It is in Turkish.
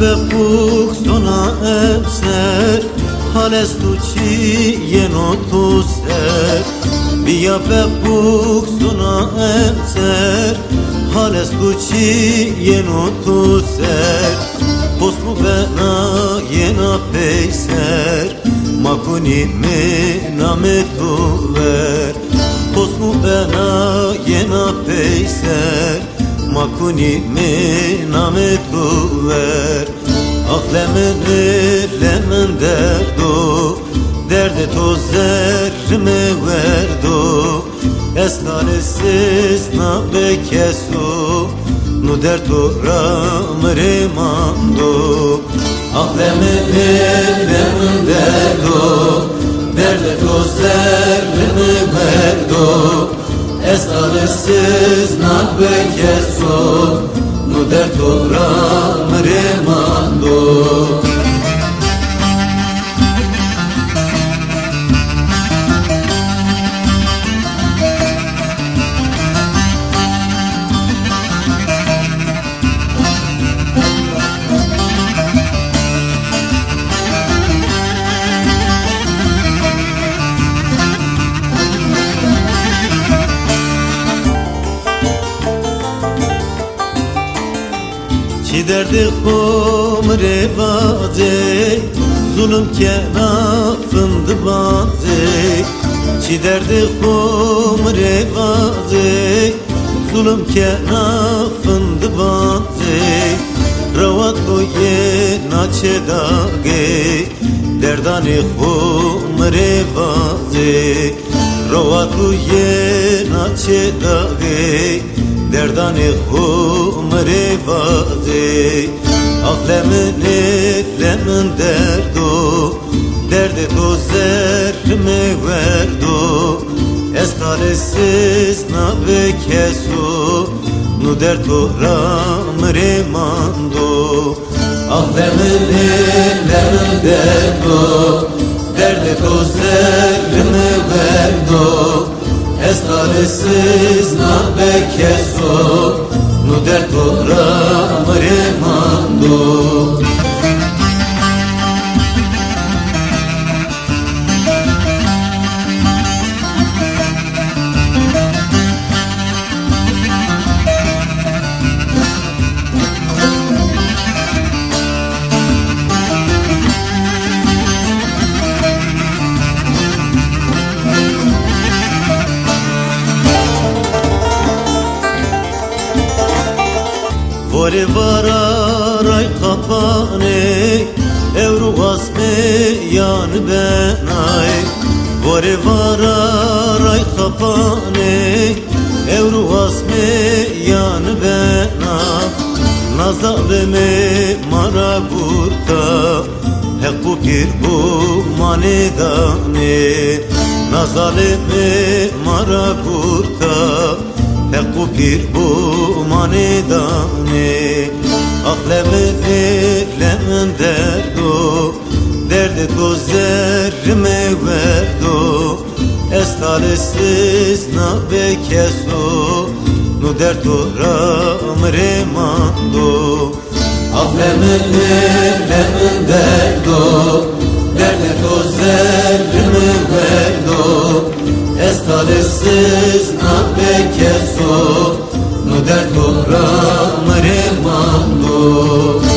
bepuk sona emser hales tu ci yeno tu ser Bia bepuk sona emser hales tu ci yeno tu ser Posmu bena yena peyser makuni me name tu ver Posmu bena yena peyser makuni me name tu ver Aklemen elemen derdo derde to zerme verdo Esnalesiz na bekesu nu derdo ramre mando Aklemen elemen derdo derde to zerme verdo Esnalesiz na bekesu nu derdo ramre mando Çi derdi xom revaze zulüm kenafındı baze Çi derdi xom revaze zulüm kenafındı baze Ravat koye naçe dage derdani xom revaze Ravat koye naçe dage derdani xom revaze Aklemin eklemin derdo derde to zerme verdo Estalesiz na bekesu nu derdo ramre mando Aklemin eklemin derdo derde to zerme verdo Estalesiz na bekesu nu derdo ramre mando Vore vararay kapane evru vasme yan benay Vore vararay kapane evru vasme yan bena Nazaleme mara burta hek bu pir bu manedane Nazaleme mara burta hek bu pir bu manedane Aklemin eklemin derdo derde to zerme verdo Estalesiz na bekesu nu derdo ramre mando Aklemin eklemin derdo derde to zerme verdo Estalesiz na bekesu nu derdo ramre mando